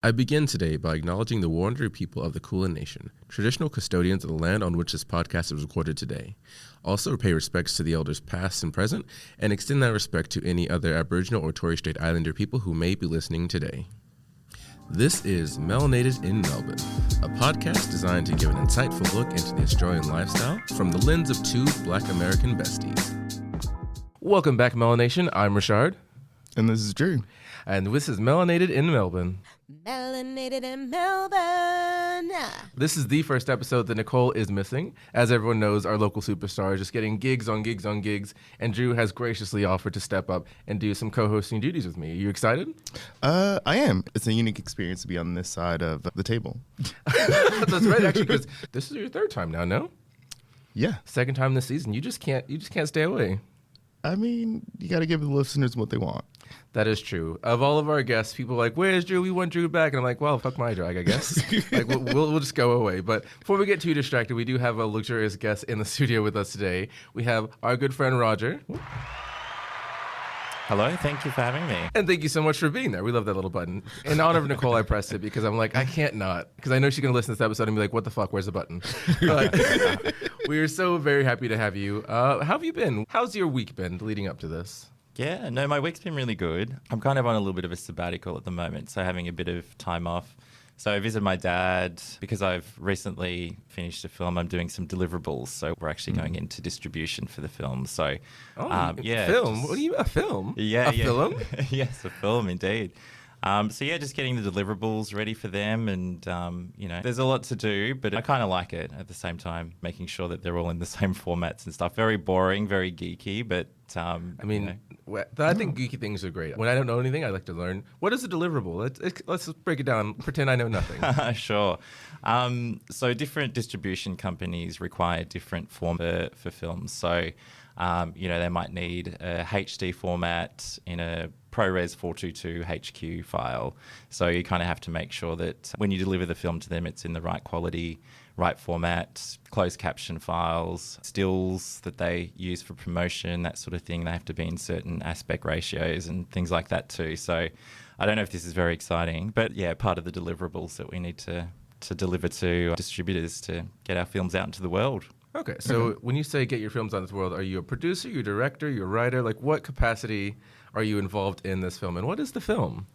I begin today by acknowledging the Wurundjeri people of the Kulin Nation, traditional custodians of the land on which this podcast is recorded today. Also pay respects to the elders past and present, and extend that respect to any other Aboriginal or Torres Strait Islander people who may be listening today. This is Melanated in Melbourne, a podcast designed to give an insightful look into the Australian lifestyle from the lens of two Black American besties. Welcome back, Melanation. I'm Ri'chard. And this is Drew. And this is Melanated in Melbourne. Melanated in Melbourne. This is the first episode that Nicole is missing. As everyone knows, our local superstar is just getting gigs on gigs on gigs, and Drew has graciously offered to step up and do some co-hosting duties with me. Are you excited? I am. It's a unique experience to be on this side of the table. That's right, actually, because this is your third time now, no? Yeah. Second time this season. You just can't stay away. I mean, you got to give the listeners what they want. That is true. Of all of our guests, people are like, where's Drew? We want Drew back. And I'm like, well, fuck my drag, I guess. Like, we'll just go away. But before we get too distracted, we do have a luxurious guest in the studio with us today. We have our good friend, Roger. Hello, thank you for having me. And thank you so much for being there. We love that little button. In honor of Nicole, I pressed it because I'm like, I can't not. Because I know she's going to listen to this episode and be like, what the fuck, where's the button? But we are so very happy to have you. How have you been? How's your week been leading up to this? Yeah, no, my week's been really good. I'm kind of on a little bit of a sabbatical at the moment, so having a bit of time off. So I visited my dad because I've recently finished a film. I'm doing some deliverables, so we're actually going into distribution for the film. So, yeah, film. What do you mean, a film? Yeah, film? Yes, a film indeed. Just getting the deliverables ready for them, and there's a lot to do, but I kind of like it at the same time, making sure that they're all in the same formats and stuff. Very boring, very geeky, but I think geeky things are great. When I don't know anything, I like to learn. What is a deliverable? Let's break it down. Pretend I know nothing. Sure. So different distribution companies require different format for films. So, they might need a HD format in a ProRes 422 HQ file. So you kind of have to make sure that when you deliver the film to them, it's in the right quality, right format, closed caption files, stills that they use for promotion, that sort of thing. They have to be in certain aspect ratios and things like that too. So I don't know if this is very exciting, but yeah, part of the deliverables that we need to deliver to distributors to get our films out into the world. Okay, so when you say get your films out into the world, are you a producer, you a director, you a writer? Like, what capacity are you involved in this film, and what is the film?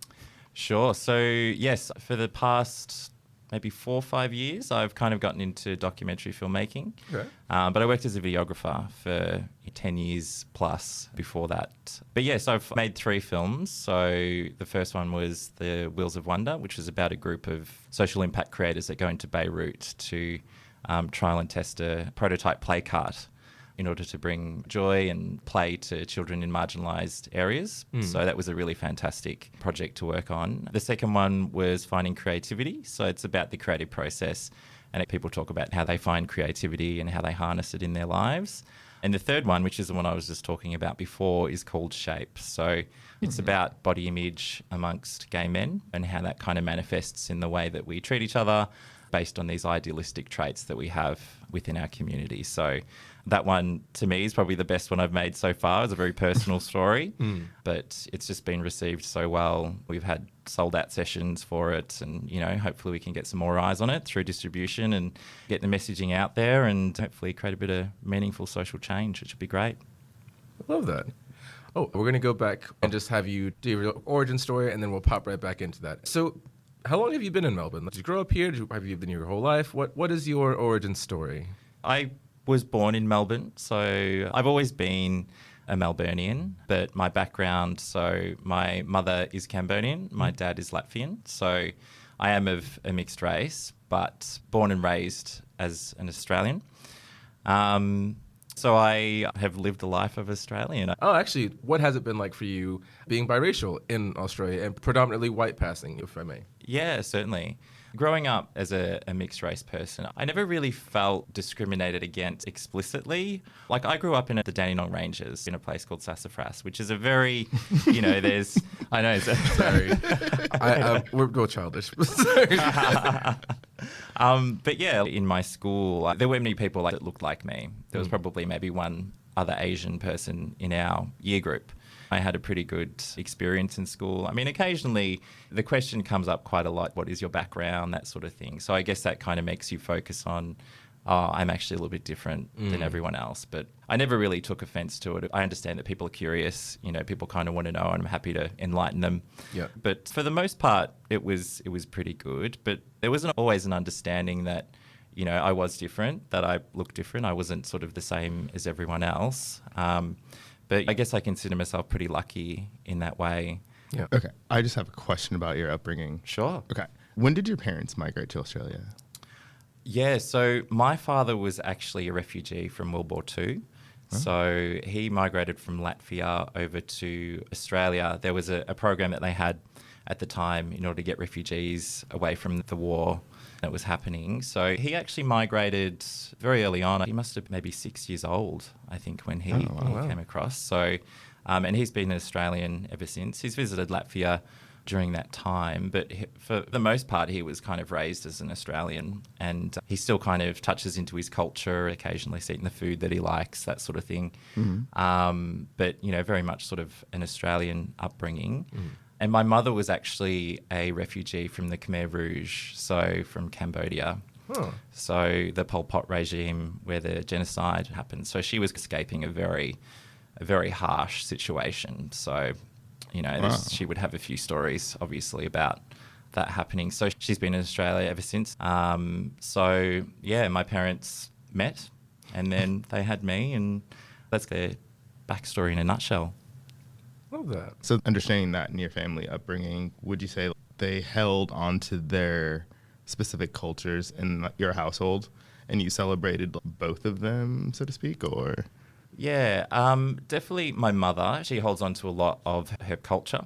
Sure. So, yes, for the past maybe 4 or 5 years, I've kind of gotten into documentary filmmaking. Okay. But I worked as a videographer for 10 years plus before that. But yes, I've made 3 films. So the first one was The Wheels of Wonder, which was about a group of social impact creators that go into Beirut to trial and test a prototype play cart in order to bring joy and play to children in marginalised areas. So that was a really fantastic project to work on. The second one was Finding Creativity. So it's about the creative process, and people talk about how they find creativity and how they harness it in their lives. And the third one, which is the one I was just talking about before, is called Shape. So it's about body image amongst gay men and how that kind of manifests in the way that we treat each other based on these idealistic traits that we have within our community. So that one, to me, is probably the best one I've made so far. It's a very personal story, but it's just been received so well. We've had sold-out sessions for it, and, hopefully we can get some more eyes on it through distribution and get the messaging out there and hopefully create a bit of meaningful social change, which would be great. I love that. Oh, we're going to go back and just have you do your origin story, and then we'll pop right back into that. So how long have you been in Melbourne? Did you grow up here? Have you been here your whole life? What is your origin story? I was born in Melbourne, so I've always been a Melburnian, but my background, so my mother is Cambodian, my dad is Latvian, so I am of a mixed race, but born and raised as an Australian. So I have lived a life of Australian. Oh, actually, what has it been like for you being biracial in Australia and predominantly white passing, if I may? Yeah, certainly. Growing up as a mixed race person, I never really felt discriminated against explicitly. Like, I grew up in the Dandenong Ranges in a place called Sassafras, which is a very, there's... I know. Sorry. We're both childish. Sorry. But yeah, in my school, there weren't many people that looked like me. There was probably maybe one other Asian person in our year group. I had a pretty good experience in school. I mean, occasionally the question comes up quite a lot, what is your background, that sort of thing. So I guess that kind of makes you focus on, oh, I'm actually a little bit different than everyone else. But I never really took offense to it. I understand that people are curious, people kind of want to know, and I'm happy to enlighten them. Yeah. But for the most part, it was pretty good. But there wasn't always an understanding that, I was different, that I looked different. I wasn't sort of the same as everyone else. But I guess I consider myself pretty lucky in that way. Yeah. Okay. I just have a question about your upbringing. Sure. Okay. When did your parents migrate to Australia? Yeah, so my father was actually a refugee from World War II. Oh. So he migrated from Latvia over to Australia. There was a program that they had at the time in order to get refugees away from the war that was happening. So he actually migrated very early on. He must have maybe 6 years old, I think, when he came across. So, and he's been an Australian ever since. He's visited Latvia during that time, but for the most part, he was kind of raised as an Australian, and he still kind of touches into his culture, occasionally eating the food that he likes, that sort of thing. But, very much sort of an Australian upbringing. And my mother was actually a refugee from the Khmer Rouge, so from Cambodia. Huh. So the Pol Pot regime where the genocide happened. So she was escaping a very harsh situation. So, she would have a few stories, obviously, about that happening. So she's been in Australia ever since. My parents met and then they had me, and that's their backstory in a nutshell. Love that. So understanding that in your family upbringing, would you say they held on to their specific cultures in your household and you celebrated both of them, so to speak, or? Yeah, definitely my mother. She holds on to a lot of her culture.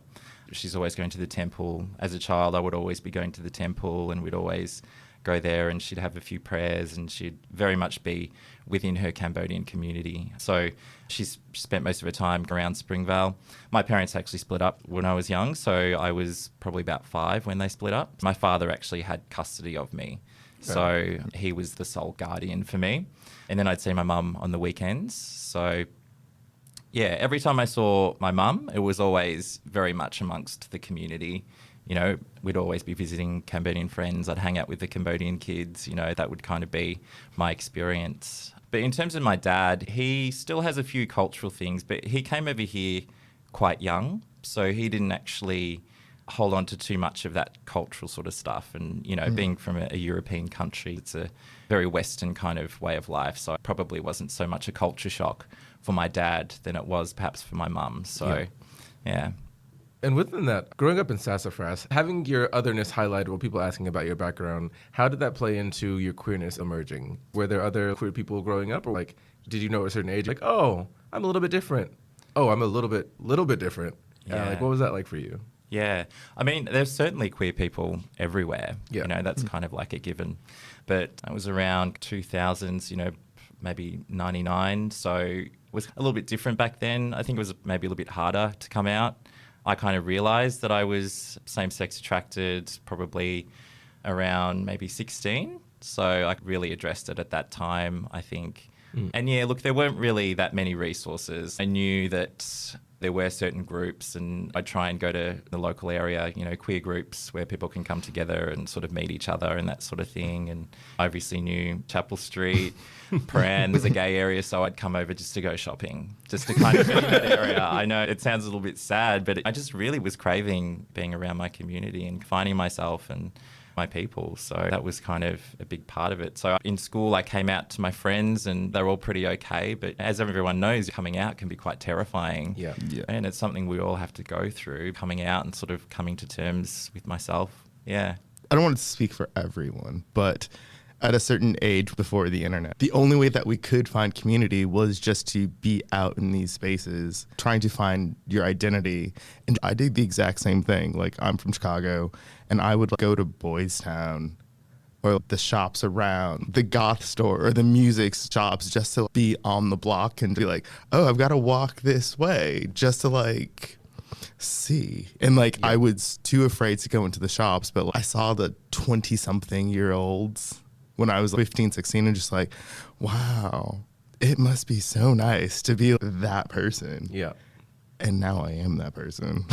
She's always going to the temple. As a child, I would always be going to the temple, and we'd always go there, and she'd have a few prayers, and she'd very much be within her Cambodian community. So she's spent most of her time around Springvale. My parents actually split up when I was young, so I was probably about 5 when they split up. My father actually had custody of me, so he was the sole guardian for me. And then I'd see my mum on the weekends. So, yeah, every time I saw my mum, it was always very much amongst the community. We'd always be visiting Cambodian friends. I'd hang out with the Cambodian kids. That would kind of be my experience. But in terms of my dad, he still has a few cultural things, but he came over here quite young. So he didn't actually hold on to too much of that cultural sort of stuff. And, being from a European country, it's a very Western kind of way of life. So it probably wasn't so much a culture shock for my dad than it was perhaps for my mum. So, yeah. And within that, growing up in Sassafras, having your otherness highlighted while people asking about your background, how did that play into your queerness emerging? Were there other queer people growing up, or did you know at a certain age, oh, I'm a little bit different? Oh, I'm a little bit different. Yeah. What was that like for you? Yeah. I mean, there's certainly queer people everywhere. Yeah. That's kind of like a given. But it was around 2000s, maybe 99. So it was a little bit different back then. I think it was maybe a little bit harder to come out. I kind of realised that I was same-sex attracted probably around maybe 16. So I really addressed it at that time, I think. And yeah, look, there weren't really that many resources. I knew that there were certain groups, and I'd try and go to the local area, queer groups where people can come together and sort of meet each other and that sort of thing. And I obviously knew Chapel Street, Prahran was a gay area, so I'd come over just to go shopping, just to kind of be in that area. I know it sounds a little bit sad, but I just really was craving being around my community and finding myself and my people. So that was kind of a big part of it. So in school, I came out to my friends and they're all pretty okay. But as everyone knows, coming out can be quite terrifying. Yeah. And it's something we all have to go through, coming out and sort of coming to terms with myself. Yeah. I don't want to speak for everyone, but at a certain age before the internet, the only way that we could find community was just to be out in these spaces, trying to find your identity. And I did the exact same thing. Like, I'm from Chicago, and I would go to Boys Town or the shops around the goth store or the music shops just to be on the block and be like, oh, I've got to walk this way just to see. And I was too afraid to go into the shops, but I saw the 20-something-year-olds when I was 15, 16, and just wow, it must be so nice to be that person. Yeah. And now I am that person.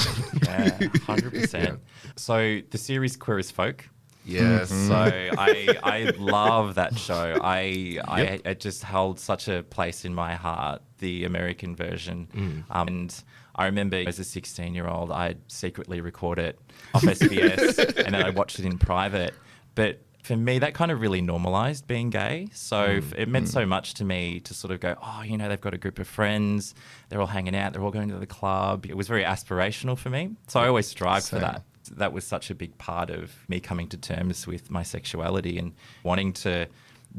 Yeah, 100%. So the series Queer as Folk. Yes. So I love that show. It just held such a place in my heart, the American version. And I remember as a 16-year-old, I'd secretly record it off SBS and then I watched it in private. But for me, that kind of really normalized being gay. So it meant so much to me to sort of go, oh, you know, they've got a group of friends. They're all hanging out. They're all going to the club. It was very aspirational for me. So I always strived for that. That was such a big part of me coming to terms with my sexuality and wanting to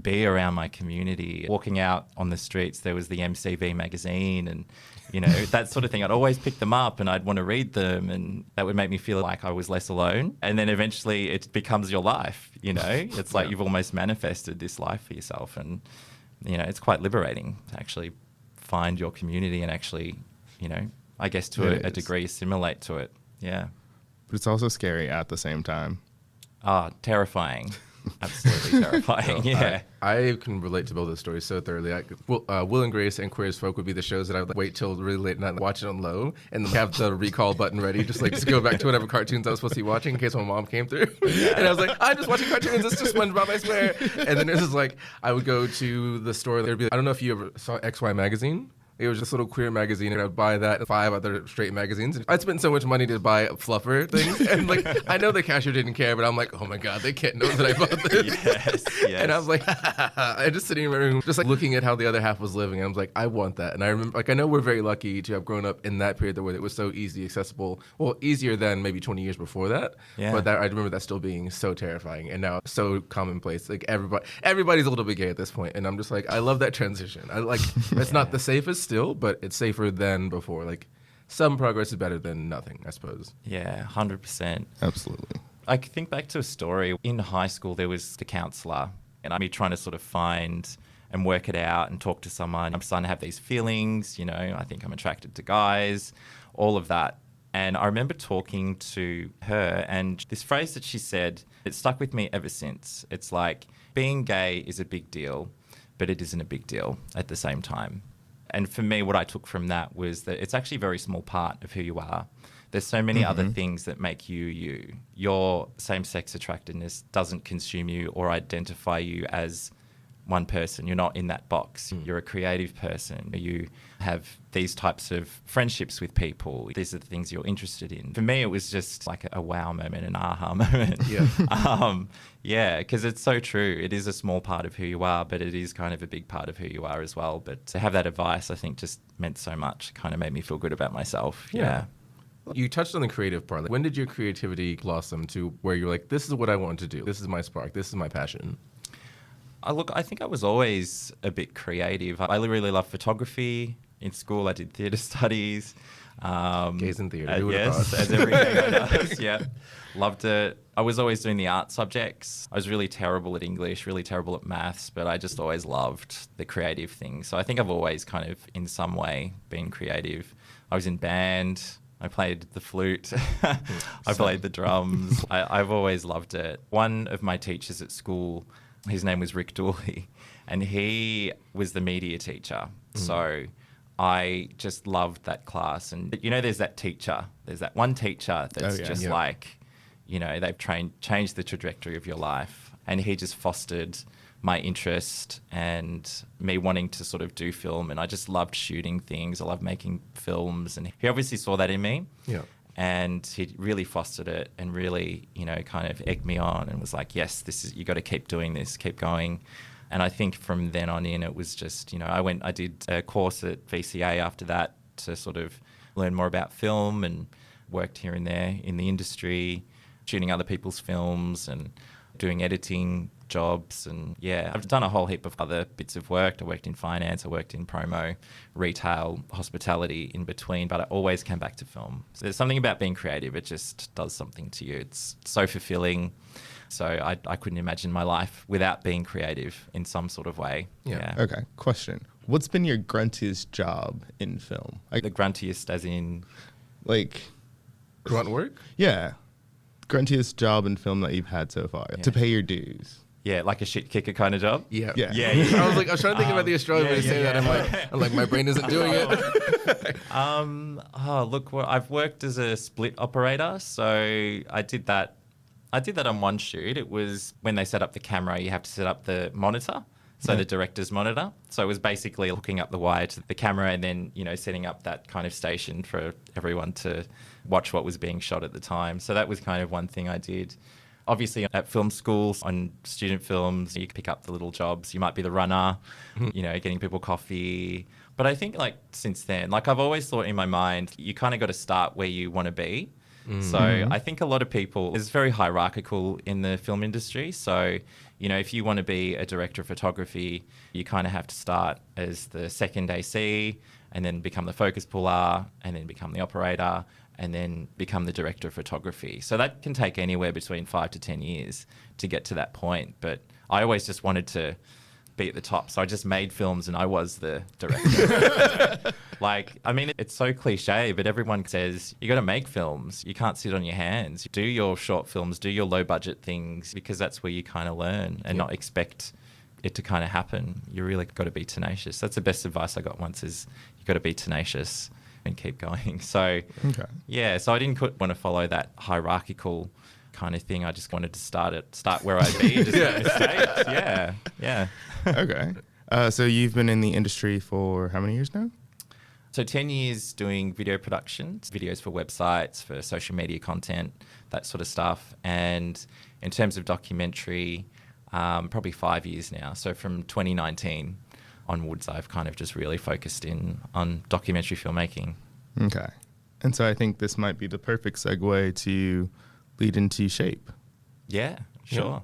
be around my community. Walking out on the streets, there was the MCV magazine and, you know, that sort of thing. I'd always pick them up and I'd want to read them, and that would make me feel like I was less alone. And then eventually it becomes your life, you know. It's like you've almost manifested this life for yourself, and, you know, it's quite liberating to actually find your community and actually, you know, I guess to a degree assimilate to it. Yeah. But it's also scary at the same time. Terrifying. Absolutely terrifying. Yeah. I can relate to both of the stories so thoroughly. Will and Grace and Queer as Folk would be the shows that I would wait till really late night and watch it on low and have the recall button ready, just go back to whatever cartoons I was supposed to be watching in case my mom came through. And I was like, I'm just watching cartoons. It's just SpongeBob, I swear. And then it was like, I would go to the store. There'd be, I don't know if you ever saw XY Magazine. It was just a little queer magazine, and I'd buy that and 5 other straight magazines. I'd spend so much money to buy fluffer things, and like I know the cashier didn't care, but I'm like, oh my god, they can't know that I bought this. Yes. And I was like, I just sitting in my room, just like looking at how the other half was living, and I was like, I want that. And I remember, like, I know we're very lucky to have grown up in that period where it was so easy, accessible. Well, easier than maybe 20 years before that. Yeah. But I remember that still being so terrifying, and now so commonplace. Like everybody's a little bit gay at this point, and I'm just like, I love that transition. I like it's not the safest still, but it's safer than before. Like, some progress is better than nothing, I suppose. Yeah, 100%. Absolutely. I think back to a story. In high school, there was the counselor, and I'm trying to sort of find and work it out and talk to someone. I'm starting to have these feelings, you know, I think I'm attracted to guys, all of that. And I remember talking to her, and this phrase that she said, it stuck with me ever since. It's like, being gay is a big deal, but it isn't a big deal at the same time. And for me, what I took from that was that it's actually a very small part of who you are. There's so many other things that make you you. Your same-sex attractiveness doesn't consume you or identify you as one person. You're not in that box. You're a creative person. You have these types of friendships with people. These are the things you're interested in. For me, it was just like a wow moment, an aha moment. Yeah, because it's so true. It is a small part of who you are, but it is kind of a big part of who you are as well. But to have that advice, I think, just meant so much. It kind of made me feel good about myself. Yeah. You touched on the creative part. Like, when did your creativity blossom to where you're like, this is what I want to do. This is my spark. This is my passion. I think I was always a bit creative. I really loved photography. In school, I did theatre studies. Gays in theatre. Yes, as every gay does. Yeah, loved it. I was always doing the art subjects. I was really terrible at English, really terrible at maths, but I just always loved the creative things. So I think I've always kind of, in some way, been creative. I was in band. I played the flute. I played the drums. I've always loved it. One of my teachers at school, his name was Ri'chard, and he was the media teacher. So I just loved that class. And, you know, there's that teacher. There's that one teacher that's like, you know, they've changed the trajectory of your life. And he just fostered my interest and me wanting to sort of do film. And I just loved shooting things. I loved making films. And he obviously saw that in me. Yeah. And he really fostered it and really, you know, kind of egged me on and was like, yes, you got to keep doing this, keep going. And I think from then on in, it was just, you know, I did a course at VCA after that to sort of learn more about film, and worked here and there in the industry, shooting other people's films and doing editing jobs. And yeah, I've done a whole heap of other bits of work. I worked in finance, I worked in promo, retail, hospitality in between, but I always came back to film. So there's something about being creative. It just does something to you. It's so fulfilling. So I couldn't imagine my life without being creative in some sort of way. Yeah. Okay. Question. What's been your gruntiest job in film? The gruntiest as in? Like... Grunt work? Yeah. Gruntiest job in film that you've had so far to pay your dues. Yeah, like a shit kicker kind of job. Yeah. Yeah. I was trying to think about the Australian way to say that. I'm like, my brain isn't doing it. I've worked as a split operator, so I did that on one shoot. It was when they set up the camera, you have to set up the monitor, so the director's monitor. So it was basically hooking up the wire to the camera and then, setting up that kind of station for everyone to watch what was being shot at the time. So that was kind of one thing I did. Obviously, at film schools, on student films, you pick up the little jobs. You might be the runner, getting people coffee. But I think, since then, I've always thought in my mind, you kind of got to start where you want to be. So I think a lot of people, it's very hierarchical in the film industry. So, if you want to be a director of photography, you kind of have to start as the second AC and then become the focus puller and then become the operator and then become the director of photography. So that can take anywhere between 5 to 10 years to get to that point. But I always just wanted to be at the top. So I just made films and I was the director. It's so cliche, but everyone says you got to make films. You can't sit on your hands. Do your short films, do your low budget things, because that's where you kind of learn and not expect it to kind of happen. You really got to be tenacious. That's the best advice I got once, is you got to be tenacious and keep going. So, so I didn't want to follow that hierarchical kind of thing. I just wanted to start where I'd be, just make mistakes. Yeah. Okay. So you've been in the industry for how many years now? So 10 years doing video productions, videos for websites, for social media content, that sort of stuff. And in terms of documentary, probably 5 years now. So from 2019 onwards, I've kind of just really focused in on documentary filmmaking. Okay. And so I think this might be the perfect segue to lead into Shape. Yeah, sure.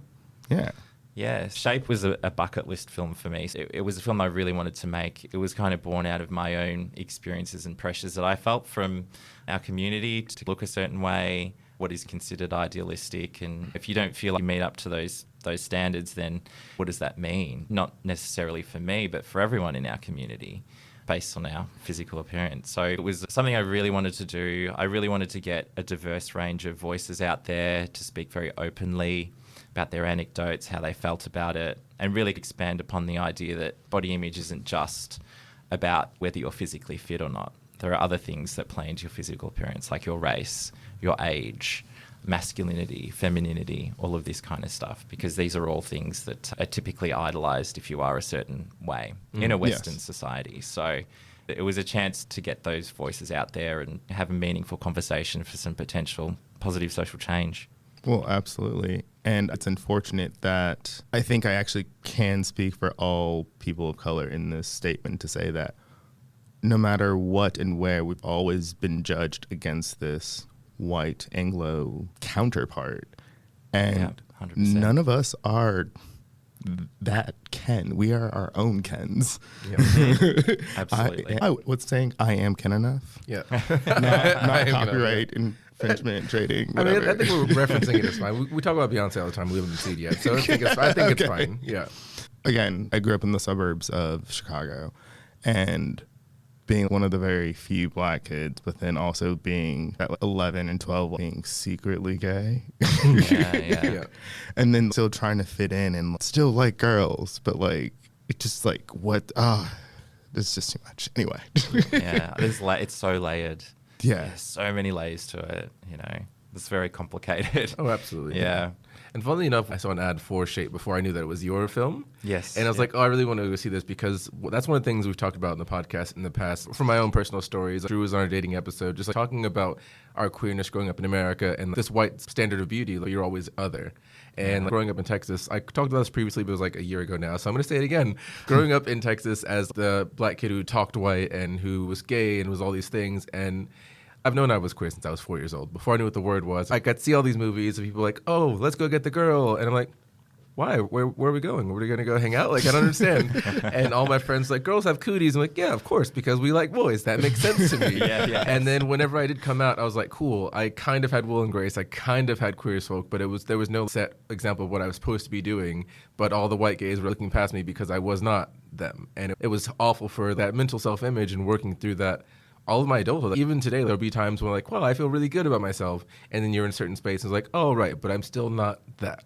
Yeah. Yeah, Shape was a bucket list film for me. It was a film I really wanted to make. It was kind of born out of my own experiences and pressures that I felt from our community to look a certain way, what is considered idealistic. And if you don't feel like you meet up to those standards, then what does that mean? Not necessarily for me, but for everyone in our community, based on our physical appearance. So it was something I really wanted to do. I really wanted to get a diverse range of voices out there to speak very openly about their anecdotes, how they felt about it, and really expand upon the idea that body image isn't just about whether you're physically fit or not. There are other things that play into your physical appearance, like your race, your age, masculinity, femininity, all of this kind of stuff, because these are all things that are typically idolized if you are a certain way in a Western society. So it was a chance to get those voices out there and have a meaningful conversation for some potential positive social change. Well, absolutely. And it's unfortunate that I think I actually can speak for all people of color in this statement to say that no matter what and where, we've always been judged against this white Anglo counterpart. And 100%. None of us are that Ken. We are our own Kens. Yeah. Absolutely. What's saying I am Ken enough? Yeah. Not copyright infringement trading. Whatever. I think we're referencing it as fine. We talk about Beyonce all the time. We haven't seen it yet, so I think it's fine. Yeah. Again, I grew up in the suburbs of Chicago, and being one of the very few black kids, but then also being at 11 and 12 being secretly gay. Yeah. And then still trying to fit in and still like girls, but it's just it's just too much. Anyway. Yeah, it's so layered. Yeah. There's so many layers to it, It's very complicated. Oh, absolutely. Yeah. And funnily enough, I saw an ad for Shape before I knew that it was your film. Yes. And I was like, I really want to go see this, because that's one of the things we've talked about in the podcast in the past. From my own personal stories, Drew was on our dating episode, just talking about our queerness growing up in America and this white standard of beauty, you're always other. And growing up in Texas, I talked about this previously, but it was a year ago now, so I'm going to say it again. Growing up in Texas as the black kid who talked white and who was gay and was all these things, and I've known I was queer since I was 4 years old. Before I knew what the word was, I got to see all these movies of people oh, let's go get the girl. And I'm like, why? Where are we going? Are we going to go hang out? I don't understand. And all my friends girls have cooties. I'm like, yeah, of course, because we like boys. That makes sense to me. Yeah. And then whenever I did come out, I was like, cool. I kind of had Will and Grace. I kind of had Queer as Folk, but there was no set example of what I was supposed to be doing. But all the white gays were looking past me because I was not them. And it was awful for that mental self-image and working through that all of my adulthood. Even today, there'll be times when well, I feel really good about myself. And then you're in a certain space and it's oh, right, but I'm still not that.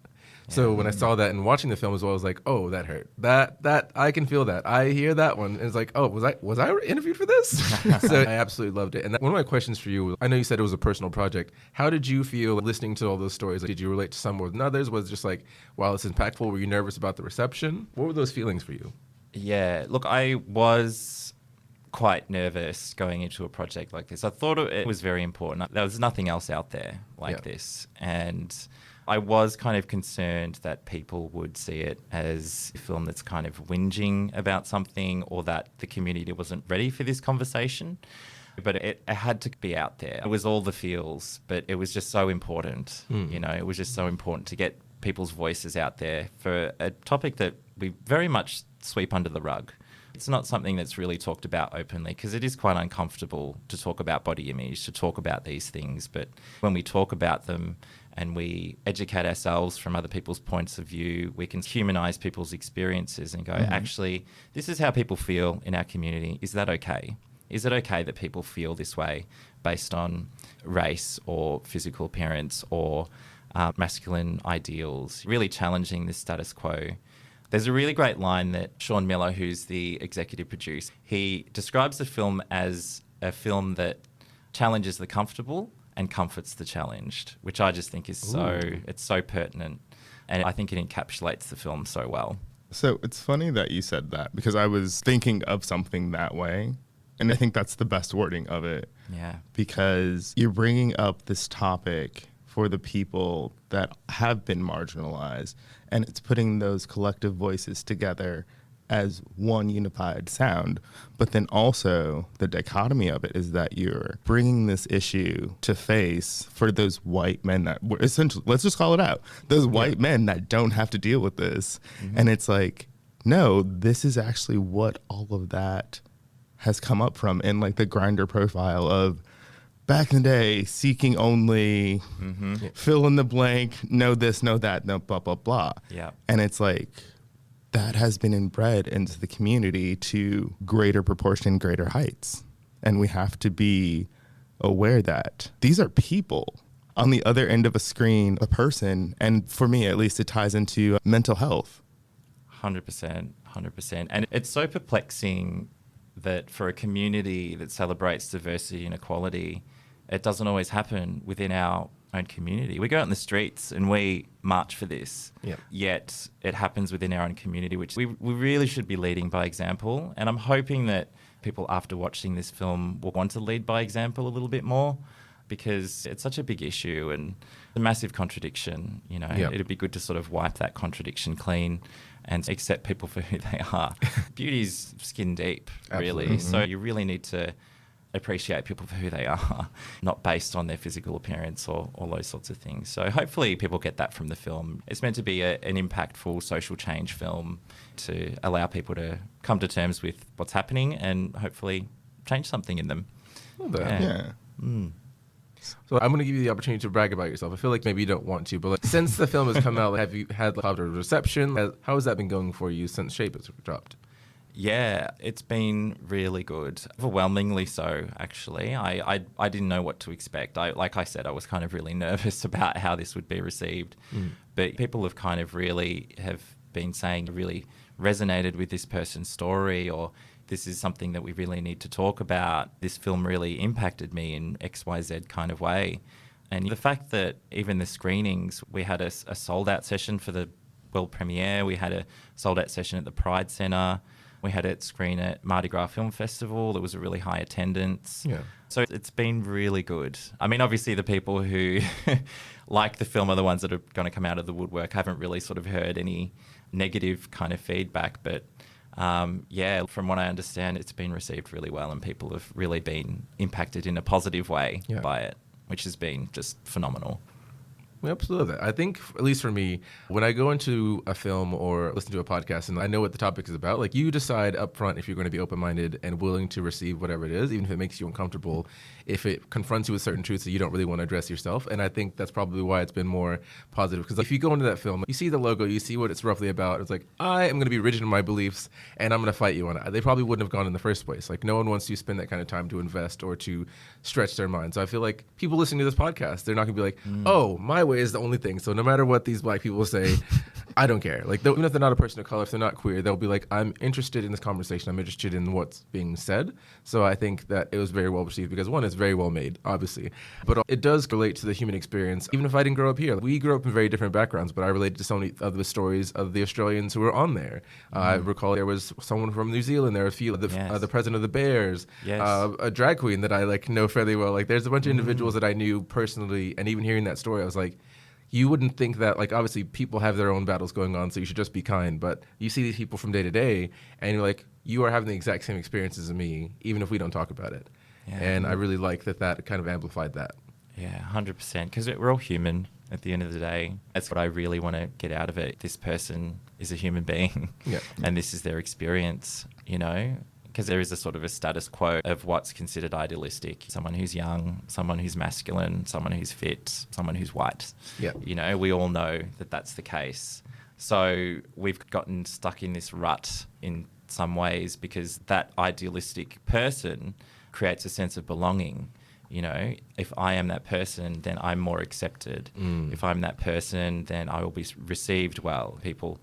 So when I saw that and watching the film as well, I was like, oh, that hurt. That I can feel that. I hear that one. And it's like, oh, was I interviewed for this? So I absolutely loved it. And one of my questions for you, I know you said it was a personal project. How did you feel listening to all those stories? Like, did you relate to some more than others? Was it just like, wow, it's impactful? Were you nervous about the reception? What were those feelings for you? Yeah, look, I was quite nervous going into a project like this. I thought it was very important. There was nothing else out there like this. And I was kind of concerned that people would see it as a film that's kind of whinging about something, or that the community wasn't ready for this conversation. But it had to be out there. It was all the feels, but it was just so important. You know, it was just so important to get people's voices out there for a topic that we very much sweep under the rug. It's not something that's really talked about openly, because it is quite uncomfortable to talk about body image, to talk about these things. But when we talk about them and we educate ourselves from other people's points of view, we can humanize people's experiences and go, actually, this is how people feel in our community. Is that okay? Is it okay that people feel this way based on race or physical appearance or masculine ideals? Really challenging the status quo. There's a really great line that Sean Miller, who's the executive producer, he describes the film as a film that challenges the comfortable and comforts the challenged, which I just think is it's so pertinent. And I think it encapsulates the film so well. So it's funny that you said that, because I was thinking of something that way. And I think that's the best wording of it. Yeah. Because you're bringing up this topic for the people that have been marginalized, and it's putting those collective voices together as one unified sound. But then also the dichotomy of it is that you're bringing this issue to face for those white men that were essentially, let's just call it out, those white men that don't have to deal with this. And it's like, no, this is actually what all of that has come up from in like the Grindr profile of back in the day, seeking only, fill in the blank, know this, know that, no blah, blah, blah. Yeah. And it's like, that has been inbred into the community to greater proportion, greater heights. And we have to be aware that these are people on the other end of a screen, a person. And for me, at least, it ties into mental health. 100%. And it's so perplexing that for a community that celebrates diversity and equality, it doesn't always happen within our own community. We go out in the streets and we march for this, yet it happens within our own community, which we really should be leading by example. And I'm hoping that people after watching this film will want to lead by example a little bit more, because it's such a big issue and a massive contradiction. You know, it'd be good to sort of wipe that contradiction clean and accept people for who they are. Beauty's skin deep, really. So you really need to appreciate people for who they are, not based on their physical appearance or all those sorts of things. So hopefully people get that from the film. It's meant to be an impactful social change film to allow people to come to terms with what's happening and hopefully change something in them. Love that. So I'm going to give you the opportunity to brag about yourself. I feel like maybe you don't want to, but like, since the film has come out, have you had a positive reception? How has that been going for you since Shape has dropped? Yeah, it's been really good. Overwhelmingly so, actually. I didn't know what to expect. Like I said, I was kind of really nervous about how this would be received. But people have kind of really have been saying really resonated with this person's story, or this is something that we really need to talk about. This film really impacted me in XYZ kind of way. And the fact that even the screenings, we had a sold-out session for the world premiere. We had a sold-out session at the Pride Centre. We had it screen at Mardi Gras Film Festival. There was a really high attendance. Yeah. So it's been really good. I mean, obviously the people who like the film are the ones that are going to come out of the woodwork. I haven't really sort of heard any negative kind of feedback. But yeah, from what I understand, it's been received really well and people have really been impacted in a positive way by it, which has been just phenomenal. We absolutely love that. I think, at least for me, when I go into a film or listen to a podcast and I know what the topic is about, like you decide up front if you're going to be open-minded and willing to receive whatever it is, even if it makes you uncomfortable, if it confronts you with certain truths that you don't really want to address yourself. And I think that's probably why it's been more positive. Because if you go into that film, you see the logo, you see what it's roughly about. It's like, I am going to be rigid in my beliefs and I'm going to fight you on it. They probably wouldn't have gone in the first place. Like no one wants to spend that kind of time to invest or to stretch their mind. So I feel like people listening to this podcast, they're not going to be like, oh, my way is the only thing. So no matter what these black people say, I don't care. Like, even if they're not a person of color, if they're not queer, they'll be like, I'm interested in this conversation. I'm interested in what's being said. So I think that it was very well received because, one, it's very well made, obviously. But it does relate to the human experience. Even if I didn't grow up here, we grew up in very different backgrounds, but I related to so many of the stories of the Australians who were on there. I recall there was someone from New Zealand. There was the president of the Bears, a drag queen that I know fairly well. Like, there's a bunch of individuals that I knew personally, and even hearing that story, I was like, you wouldn't think that, obviously people have their own battles going on, so you should just be kind. But you see these people from day to day, and you're like, you are having the exact same experiences as me, even if we don't talk about it. Yeah. And I really like that kind of amplified that. Yeah, 100%. Because we're all human at the end of the day. That's what I really want to get out of it. This person is a human being, and this is their experience, because there is a sort of a status quo of what's considered idealistic. Someone who's young, someone who's masculine, someone who's fit, someone who's white. Yeah. We all know that that's the case. So we've gotten stuck in this rut in some ways because that idealistic person creates a sense of belonging. If I am that person, then I'm more accepted. If I'm that person, then I will be received well. People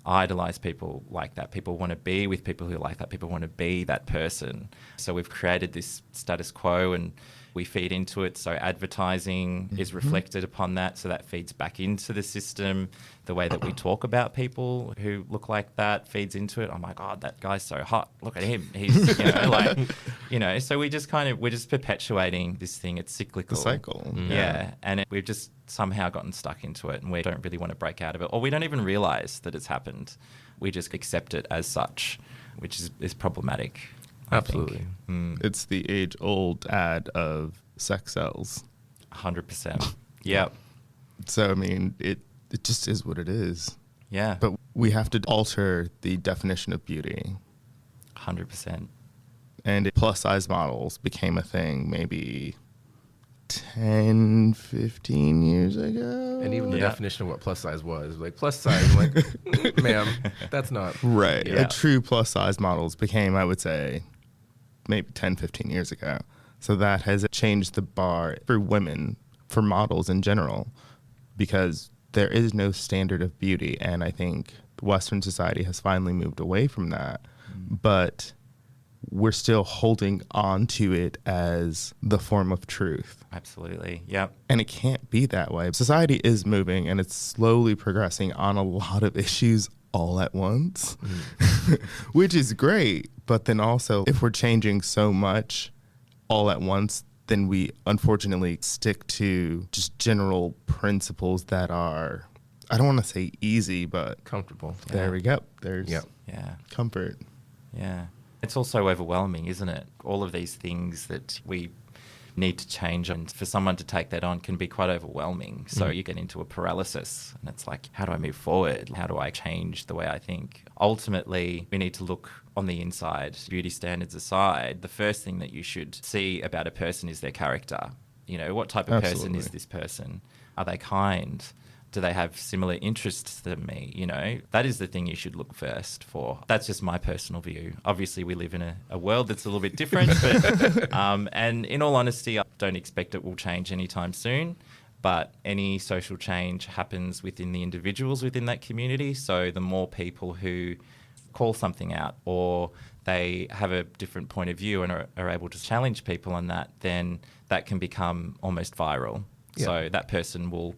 idolize people like that. People want to be with people who are like that. People want to be that person. So we've created this status quo and we feed into it. So advertising is reflected upon that. So that feeds back into the system. The way that we talk about people who look like that feeds into it. Oh my God, that guy's so hot. Look at him. He's, so we're just perpetuating this thing. It's cyclical. The cycle. Yeah. And we've just somehow gotten stuck into it and we don't really want to break out of it. Or we don't even realize that it's happened. We just accept it as such, which is problematic. Absolutely. It's the age-old ad of sex sells. 100%. Yeah. So, I mean, it just is what it is. Yeah. But we have to alter the definition of beauty. 100%. And plus-size models became a thing maybe 10, 15 years ago. And even the definition of what plus size was, plus size, ma'am, that's not. Right. Yeah. A true plus-size models became, I would say, maybe 10, 15 years ago. So that has changed the bar for women, for models in general, because there is no standard of beauty. And I think Western society has finally moved away from that. But we're still holding on to it as the form of truth. Absolutely. Yep. And it can't be that way. Society is moving and it's slowly progressing on a lot of issues all at once, which is great. But then also, if we're changing so much all at once, then we unfortunately stick to just general principles that are, I don't want to say easy, but comfortable. There we go. There's comfort. Yeah. It's also overwhelming, isn't it? All of these things that we need to change, and for someone to take that on can be quite overwhelming. So you get into a paralysis and it's like, how do I move forward? How do I change the way I think? Ultimately, we need to look on the inside. Beauty standards aside, the first thing that you should see about a person is their character. What type of person is this person? Are they kind? Do they have similar interests than me? That is the thing you should look first for. That's just my personal view. Obviously, we live in a world that's a little bit different. But, and in all honesty, I don't expect it will change anytime soon. But any social change happens within the individuals within that community. So the more people who call something out or they have a different point of view and are able to challenge people on that, then that can become almost viral. Yeah. So that person will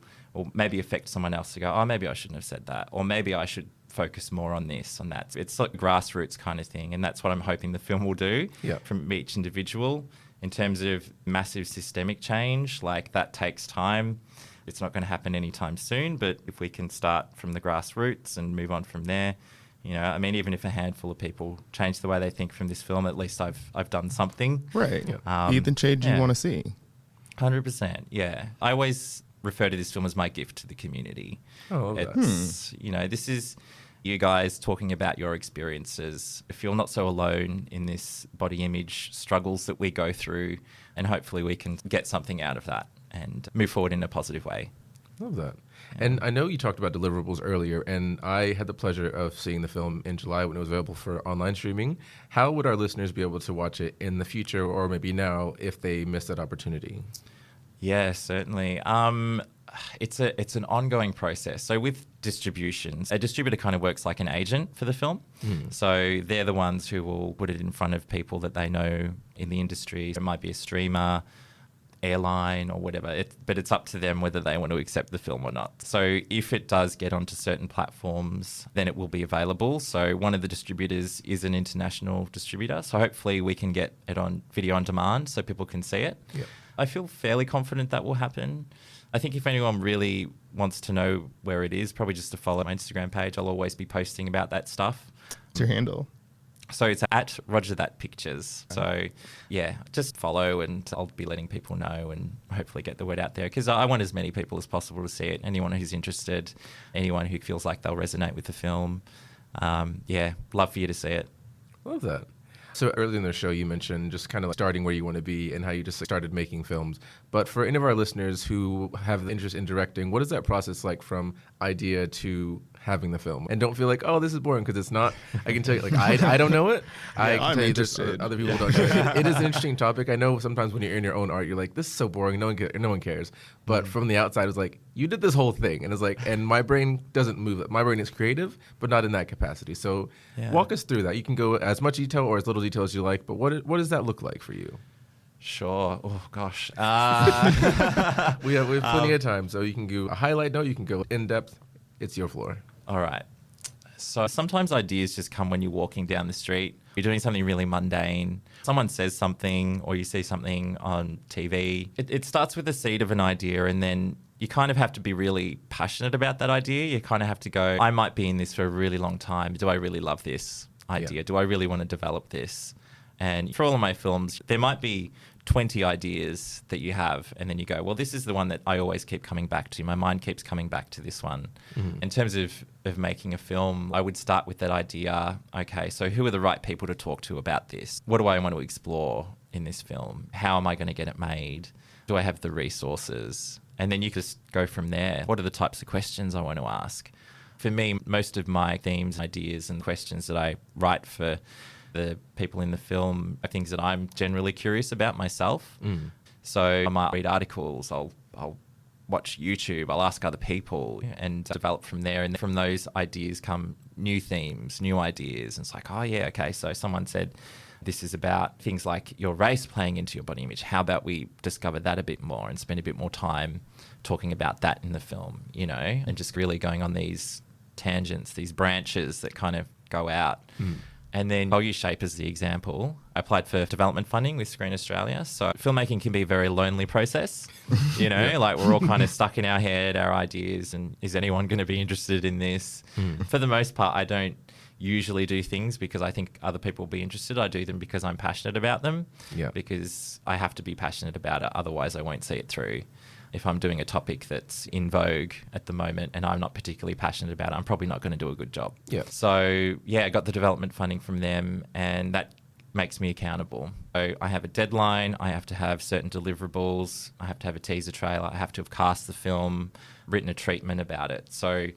maybe affect someone else to go, oh, maybe I shouldn't have said that. Or maybe I should focus more on this, on that. It's like grassroots kind of thing. And that's what I'm hoping the film will do from each individual. In terms of massive systemic change, that takes time. It's not going to happen anytime soon. But if we can start from the grassroots and move on from there, even if a handful of people change the way they think from this film, at least I've done something. Right. Be the change you want to see. 100%. Yeah. I always refer to this film as my gift to the community. Oh, it's, this is you guys talking about your experiences. Feel not so alone in this body image struggles that we go through, and hopefully we can get something out of that and move forward in a positive way. Love that. Yeah. And I know you talked about deliverables earlier, and I had the pleasure of seeing the film in July when it was available for online streaming. How would our listeners be able to watch it in the future or maybe now if they missed that opportunity? Yeah, certainly. it's an ongoing process. So with distributions, a distributor kind of works like an agent for the film. So they're the ones who will put it in front of people that they know in the industry. It might be a streamer, airline or whatever, but it's up to them whether they want to accept the film or not. So if it does get onto certain platforms, then it will be available. So one of the distributors is an international distributor. So hopefully we can get it on video on demand so people can see it. Yep. I feel fairly confident that will happen. I think if anyone really wants to know where it is, probably just to follow my Instagram page. I'll always be posting about that stuff. What's your handle? So it's at Roger That Pictures. So yeah, just follow and I'll be letting people know and hopefully get the word out there because I want as many people as possible to see it. Anyone who's interested, anyone who feels like they'll resonate with the film. Love for you to see it. Love that. So earlier in the show, you mentioned just kind of like starting where you want to be and how you just started making films. But for any of our listeners who have the interest in directing, what is that process like from idea to having the film? And don't feel like, oh, this is boring, because it's not. I can tell you, like, I don't know it. I can I'm tell you interested. other people don't know it. It is an interesting topic. I know sometimes when you're in your own art, you're like, this is so boring. No one cares. But from the outside, it's like, you did this whole thing. And it's like, and my brain doesn't move. My brain is creative, but not in that capacity. So walk us through that. You can go as much detail or as little detail as you like, but what does that look like for you? Sure. Oh, gosh. We have plenty of time, so you can do a highlight note, you can go in depth. It's your floor. All right. So sometimes ideas just come when you're walking down the street. You're doing something really mundane. Someone says something or you see something on TV. It starts with the seed of an idea, and then you kind of have to be really passionate about that idea. You kind of have to go, I might be in this for a really long time. Do I really love this idea? Yeah. Do I really want to develop this? And for all of my films, there might be 20 ideas that you have, and then you go, well, this is the one that I always keep coming back to. My mind keeps coming back to this one. In terms of making a film, I would start with that idea. Okay, so who are the right people to talk to about this? What do I want to explore in this film? How am I going to get it made? Do I have the resources? And then you just go from there. What are the types of questions I want to ask? For me, most of my themes, ideas, and questions that I write for the people in the film are things that I'm generally curious about myself. So I might read articles, I'll watch YouTube, I'll ask other people and develop from there. And from those ideas come new themes, new ideas. And it's like, oh yeah, okay, so someone said this is about things like your race playing into your body image. How about we discover that a bit more and spend a bit more time talking about that in the film, and just really going on these tangents, these branches that kind of go out. And then I'll use Shape as the example. I applied for development funding with Screen Australia. So filmmaking can be a very lonely process, like we're all kind of stuck in our head, our ideas, and is anyone going to be interested in this? For the most part, I don't usually do things because I think other people will be interested. I do them because I'm passionate about them, because I have to be passionate about it. Otherwise, I won't see it through. If I'm doing a topic that's in vogue at the moment and I'm not particularly passionate about it, I'm probably not going to do a good job. So, I got the development funding from them, and that makes me accountable. So I have a deadline, I have to have certain deliverables, I have to have a teaser trailer, I have to have cast the film, written a treatment about it. So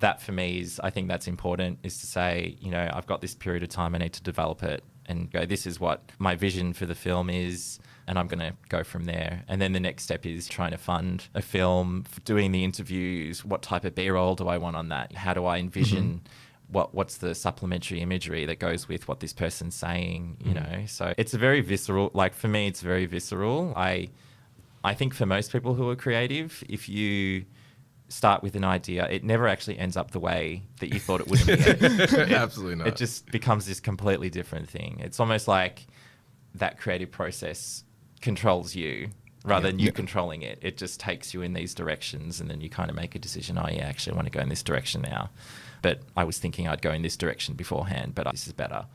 that for me is, I think that's important, is to say, I've got this period of time, I need to develop it and go, this is what my vision for the film is, and I'm going to go from there. And then the next step is trying to fund a film, doing the interviews, what type of B-roll do I want on that? How do I envision what's the supplementary imagery that goes with what this person's saying, So it's a very visceral, like for me, it's very visceral. I think for most people who are creative, if you start with an idea, it never actually ends up the way that you thought it would in the end. Absolutely not. It just becomes this completely different thing. It's almost like that creative process controls you rather than you controlling it. It just takes you in these directions, and then you kind of make a decision, oh yeah, actually I want to go in this direction now. But I was thinking I'd go in this direction beforehand, but this is better.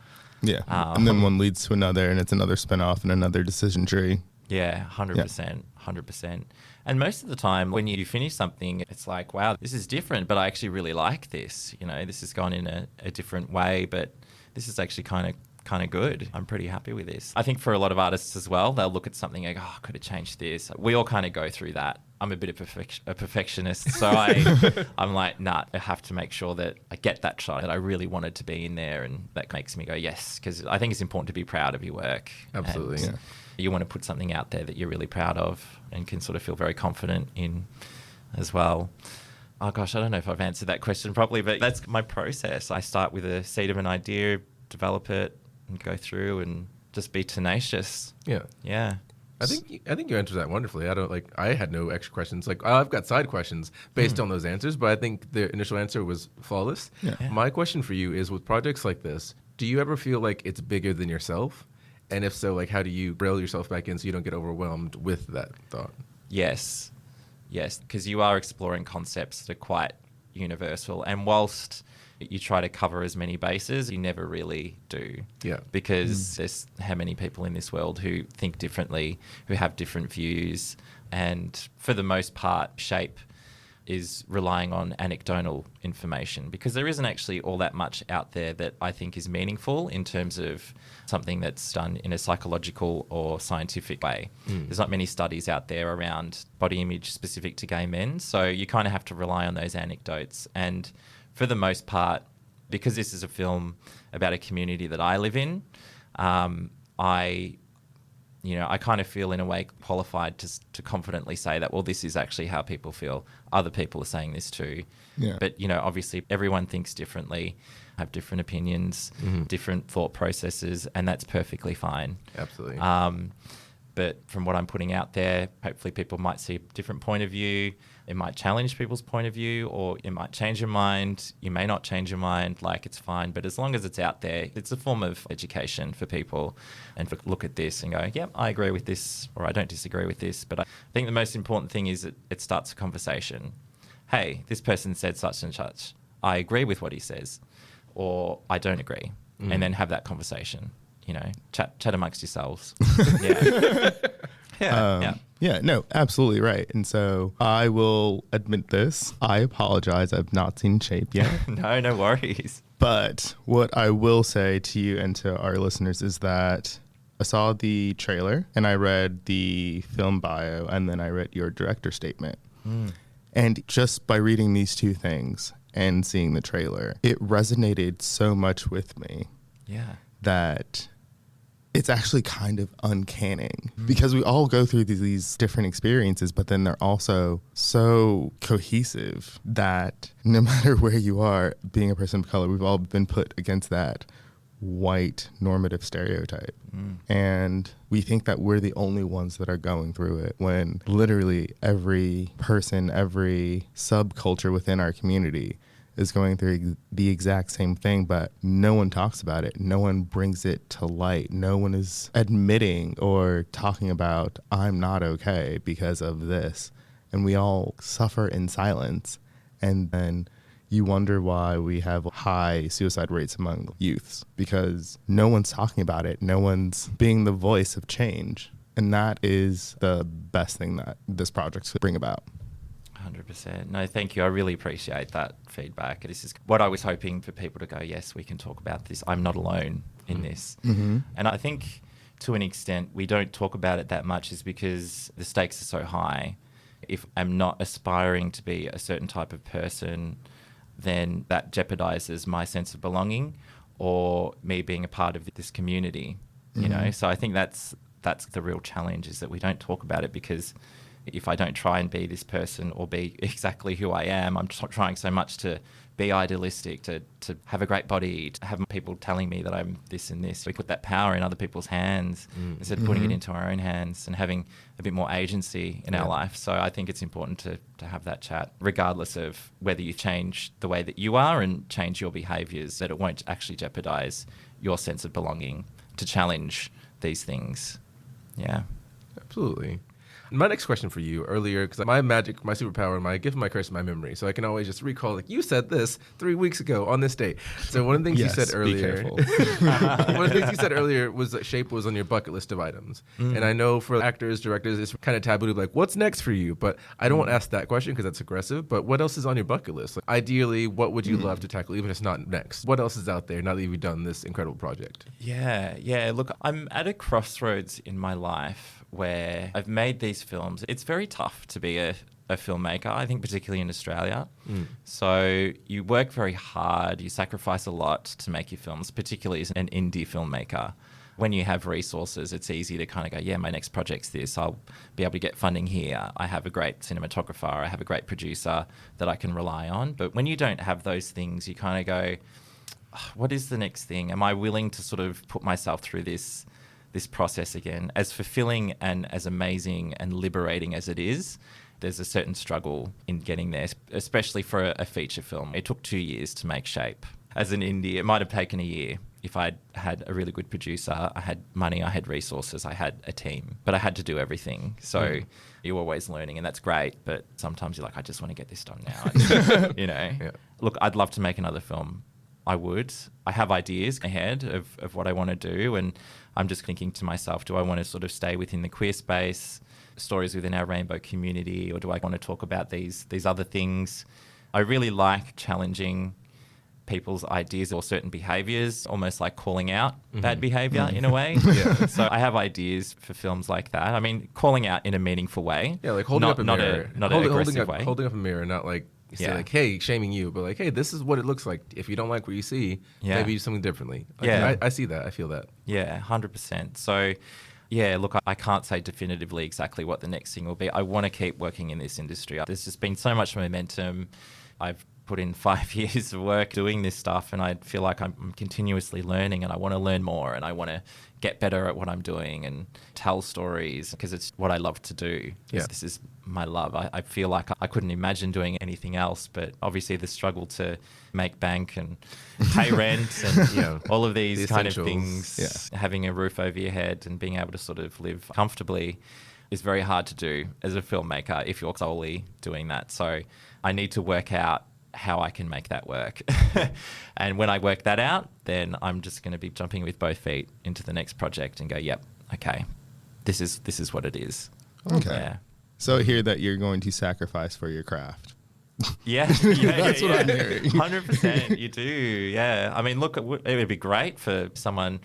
Yeah. And then one leads to another, and it's another spin-off and another decision tree. Yeah, 100%, 100%. And most of the time when you finish something, it's like, wow, this is different, but I actually really like this. This has gone in a different way, but this is actually kind of good. I'm pretty happy with this. I think for a lot of artists as well, they'll look at something and go, oh, I could have changed this. We all kind of go through that. I'm a bit of a perfectionist, so I'm like, nah, I have to make sure that I get that shot, that I really wanted to be in there, and that makes me go, yes, because I think it's important to be proud of your work. Absolutely. You want to put something out there that you're really proud of and can sort of feel very confident in as well. Oh gosh, I don't know if I've answered that question properly, but that's my process. I start with a seed of an idea, develop it, and go through and just be tenacious. Yeah. Yeah. I think you answered that wonderfully. I had no extra questions. Like, I've got side questions based on those answers, but I think the initial answer was flawless. Yeah. My question for you is, with projects like this, do you ever feel like it's bigger than yourself? And if so, like, how do you reel yourself back in so you don't get overwhelmed with that thought? Yes, because you are exploring concepts that are quite universal. And whilst you try to cover as many bases, you never really do. Yeah. Because there's how many people in this world who think differently, who have different views. And for the most part, shape is relying on anecdotal information, because there isn't actually all that much out there that I think is meaningful in terms of something that's done in a psychological or scientific way. There's not many studies out there around body image specific to gay men, so you kind of have to rely on those anecdotes. And for the most part, because this is a film about a community that I live in, I kind of feel in a way qualified to confidently say that, well, this is actually how people feel. Other people are saying this too. Yeah. But, obviously everyone thinks differently, have different opinions, different thought processes, and that's perfectly fine. Absolutely. But from what I'm putting out there, hopefully people might see a different point of view. It might challenge people's point of view, or it might change your mind. You may not change your mind, like, it's fine. But as long as it's out there, it's a form of education for people, and to look at this and go, yep, I agree with this, or I don't disagree with this. But I think the most important thing is that it starts a conversation. Hey, this person said such and such. I agree with what he says, or I don't agree. And then have that conversation. Chat amongst yourselves. Yeah, no, absolutely right. And so I will admit this. I apologize. I've not seen Shape yet. No worries. But what I will say to you and to our listeners is that I saw the trailer and I read the film bio and then I read your director statement. And just by reading these two things and seeing the trailer, it resonated so much with me. Yeah. That it's actually kind of uncanny, because we all go through these different experiences, but then they're also so cohesive that no matter where you are, being a person of color, we've all been put against that white normative stereotype. And we think that we're the only ones that are going through it, when literally every person, every subculture within our community is going through the exact same thing, but no one talks about it. No one brings it to light. No one is admitting or talking about, I'm not okay because of this. And we all suffer in silence. And then you wonder why we have high suicide rates among youths, because no one's talking about it. No one's being the voice of change. And that is the best thing that this project could bring about. 100%. No, thank you. I really appreciate that feedback. This is what I was hoping for people to go, yes, we can talk about this. I'm not alone in this. And I think to an extent we don't talk about it that much is because the stakes are so high. If I'm not aspiring to be a certain type of person, then that jeopardizes my sense of belonging or me being a part of this community, So I think that's the real challenge, is that we don't talk about it, because if I don't try and be this person or be exactly who I am, I'm trying so much to be idealistic, to have a great body, to have people telling me that I'm this and this. We put that power in other people's hands instead of putting it into our own hands and having a bit more agency in our life. So I think it's important to have that chat, regardless of whether you change the way that you are and change your behaviours, that it won't actually jeopardise your sense of belonging, to challenge these things. Yeah. Absolutely. My next question for you earlier, because my magic, my superpower, my gift, my curse, my memory. So I can always just recall, like, you said this 3 weeks ago on this date. So one of the things you said earlier, one of the things you said earlier was that Shape was on your bucket list of items. And I know for actors, directors, it's kind of taboo to be like, what's next for you? But I don't want to ask that question because that's aggressive. But what else is on your bucket list? Like, ideally, what would you love to tackle, even if it's not next? What else is out there now that you've done this incredible project? Yeah. Look, I'm at a crossroads in my life where I've made these films. It's very tough to be a filmmaker, I think, particularly in Australia. So you work very hard, you sacrifice a lot to make your films, particularly as an indie filmmaker, when you have resources, it's easy to kind of go, yeah, my next project's this. I'll be able to get funding here. I have a great cinematographer. I have a great producer that I can rely on. But when you don't have those things, you kind of go, what is the next thing? Am I willing to sort of put myself through this process again? As fulfilling and as amazing and liberating as it is, there's a certain struggle in getting there, especially for a feature film. It took 2 years to make shape. As an indie, it might have taken a year. If I'd had a really good producer, I had money, I had resources, I had a team, but I had to do everything. So you're always learning, and that's great. But sometimes you're like, I just want to get this done now. You know, Look, I'd love to make another film. I would. I have ideas ahead of what I want to do, and I'm just thinking to myself, do I want to sort of stay within the queer space, stories within our rainbow community, or do I want to talk about these other things? I really like challenging people's ideas or certain behaviours, almost like calling out bad behaviour in a way. So I have ideas for films like that. I mean, calling out in a meaningful way. Yeah, like holding up a mirror. Not an aggressive way. Holding up a mirror, not like, say like, hey, shaming you, but like, hey, this is what it looks like. If you don't like what you see, maybe do something differently. Like, I see that. I feel that. Yeah, 100%. So, yeah, look, I can't say definitively exactly what the next thing will be. I want to keep working in this industry. There's just been so much momentum. I've put in 5 years of work doing this stuff, and I feel like I'm continuously learning, and I want to learn more, and I want to get better at what I'm doing and tell stories because it's what I love to do. This is my love. I feel like I couldn't imagine doing anything else, but obviously the struggle to make bank and pay rent and all of these kind of things, having a roof over your head and being able to sort of live comfortably is very hard to do as a filmmaker if you're solely doing that. So I need to work out how I can make that work. And when I work that out, then I'm just going to be jumping with both feet into the next project and go, yep, okay, this is what it is. Okay. Yeah. So I hear that you're going to sacrifice for your craft. That's what I'm hearing. 100%, you do, yeah. I mean, look, it would be great for someone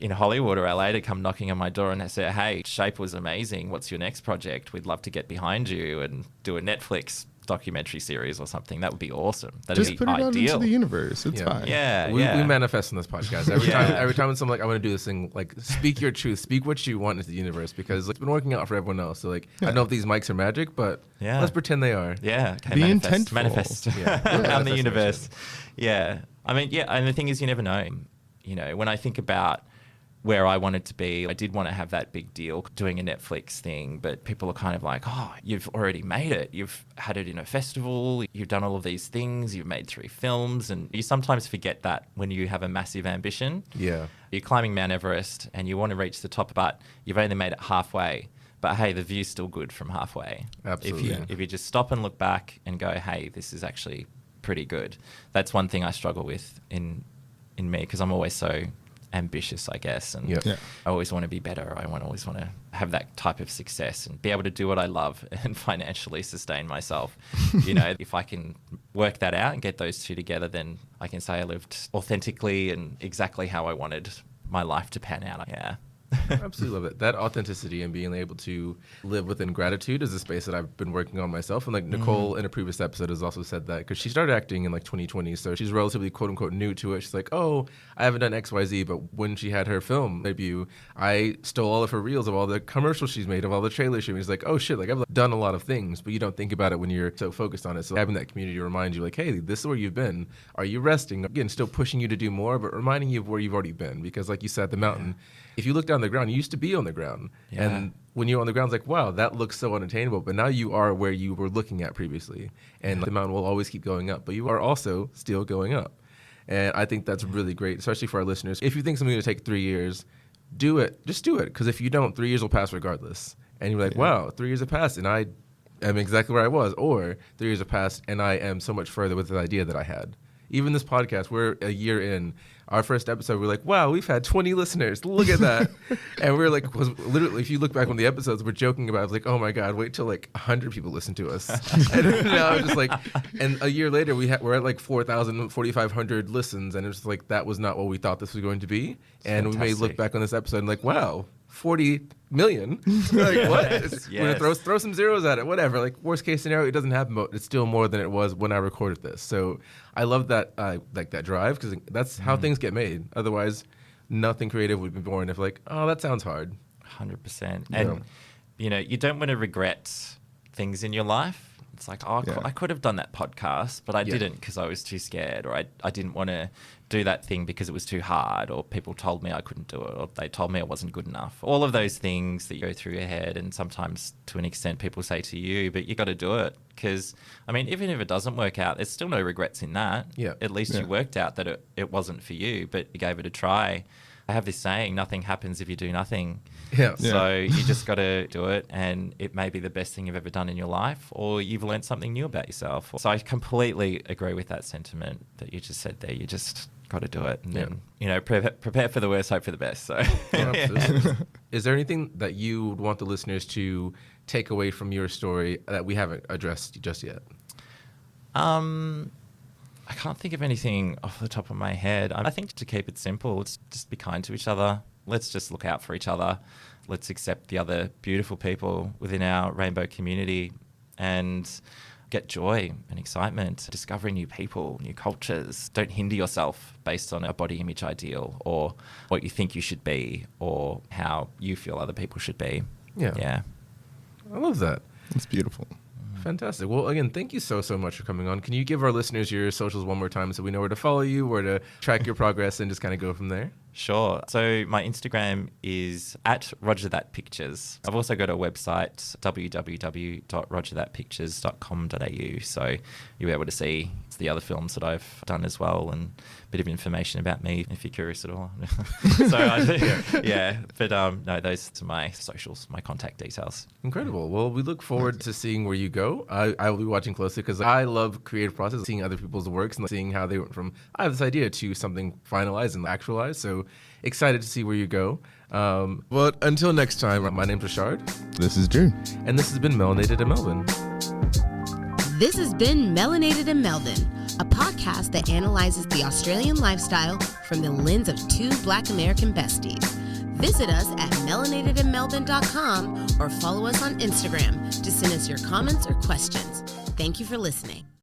in Hollywood or LA to come knocking on my door and say, hey, Shape was amazing. What's your next project? We'd love to get behind you and do a Netflix documentary series or something. That would be awesome. That'd just be put it ideal. out into the universe. It's fine. We manifest in this podcast every time it's something like, I want to do this thing, like, speak your truth, speak what you want into the universe, because it's been working out for everyone else. So like, I don't know if these mics are magic, but let's pretend they are. Okay, be intentful. Manifest around the universe. I mean, and the thing is, you never know. You know, when I think about where I wanted to be, I did want to have that big deal doing a Netflix thing, but people are kind of like, oh, you've already made it. You've had it in a festival. You've done all of these things. You've made 3 films. And you sometimes forget that when you have a massive ambition. Yeah. You're climbing Mount Everest and you want to reach the top, but you've only made it halfway. But hey, the view's still good from halfway. Absolutely. If you just stop and look back and go, hey, this is actually pretty good. That's one thing I struggle with in me, because I'm always so ambitious, I guess, and I always want to be better. I always want to have that type of success and be able to do what I love and financially sustain myself. You know, if I can work that out and get those two together, then I can say I lived authentically and exactly how I wanted my life to pan out. I absolutely love it. That authenticity and being able to live within gratitude is a space that I've been working on myself. And like Nicole in a previous episode has also said that, because she started acting in like 2020. So she's relatively quote unquote new to it. She's like, oh, I haven't done XYZ. But when she had her film debut, I stole all of her reels of all the commercials she's made, of all the trailers she made. She's like, oh shit, like I've done a lot of things, but you don't think about it when you're so focused on it. So having that community remind you like, hey, this is where you've been. Are you resting? Again, still pushing you to do more, but reminding you of where you've already been. Because like you said, the mountain, if you look down the ground, you used to be on the ground. And when you're on the ground, it's like, wow, that looks so unattainable. But now you are where you were looking at previously. And the mountain will always keep going up. But you are also still going up. And I think that's really great, especially for our listeners. If you think something's going to take 3 years, do it. Just do it. Because if you don't, 3 years will pass regardless. And you're like, wow, 3 years have passed and I am exactly where I was. Or 3 years have passed and I am so much further with the idea that I had. Even this podcast, we're a year in. Our first episode, we're like, wow, we've had 20 listeners. Look at that. And we're like, was literally, if you look back on the episodes, we're joking about, like, oh my God, wait till like 100 people listen to us. And now it's just like, and a year later, we're at like 4,000, 4,500 listens. And it's like, that was not what we thought this was going to be. And we may look back on this episode and like, wow, 40 million. Like, what? We're going to throw some zeros at it, whatever. Like, worst case scenario, it doesn't happen, but it's still more than it was when I recorded this. So I love that, like that drive, because that's how things get made. Otherwise, nothing creative would be born if like, oh, that sounds hard. 100%. Yeah. And, you don't want to regret things in your life. It's like, I could have done that podcast, but I didn't because I was too scared, or I didn't want to do that thing because it was too hard, or people told me I couldn't do it, or they told me I wasn't good enough. All of those things that go through your head, and sometimes to an extent people say to you, but you got to do it because, even if it doesn't work out, there's still no regrets in that. Yeah. At least you worked out that it wasn't for you, but you gave it a try. I have this saying, nothing happens if you do nothing. Yeah. So you just got to do it, and it may be the best thing you've ever done in your life, or you've learned something new about yourself. So I completely agree with that sentiment that you just said there. You just got to do it, and then, prepare for the worst, hope for the best. So, Absolutely. Is there anything that you would want the listeners to take away from your story that we haven't addressed just yet? I can't think of anything off the top of my head. I think to keep it simple, let's just be kind to each other. Let's just look out for each other. Let's accept the other beautiful people within our rainbow community and get joy and excitement, discovering new people, new cultures. Don't hinder yourself based on a body image ideal or what you think you should be or how you feel other people should be. Yeah. I love that. It's beautiful. Fantastic. Well, again, thank you so much for coming on. Can you give our listeners your socials one more time so we know where to follow you, where to track your progress, and just kind of go from there? Sure. So my Instagram is @RogerThatPictures. I've also got a website, www.rogerthatpictures.com.au. So you'll be able to see the other films that I've done as well, and a bit of information about me if you're curious at all. But no, those are my socials, my contact details. Incredible. Well, we look forward to seeing where you go. I will be watching closely because I love creative process, seeing other people's works and seeing how they went from I have this idea to something finalized and actualized. So excited to see where you go. But until next time, my name's Ri'chard. This is Drew. And this has been Melanated in Melbourne. This has been Melanated in Melbourne, a podcast that analyzes the Australian lifestyle from the lens of two Black American besties. Visit us at melanatedinmelbourne.com or follow us on Instagram to send us your comments or questions. Thank you for listening.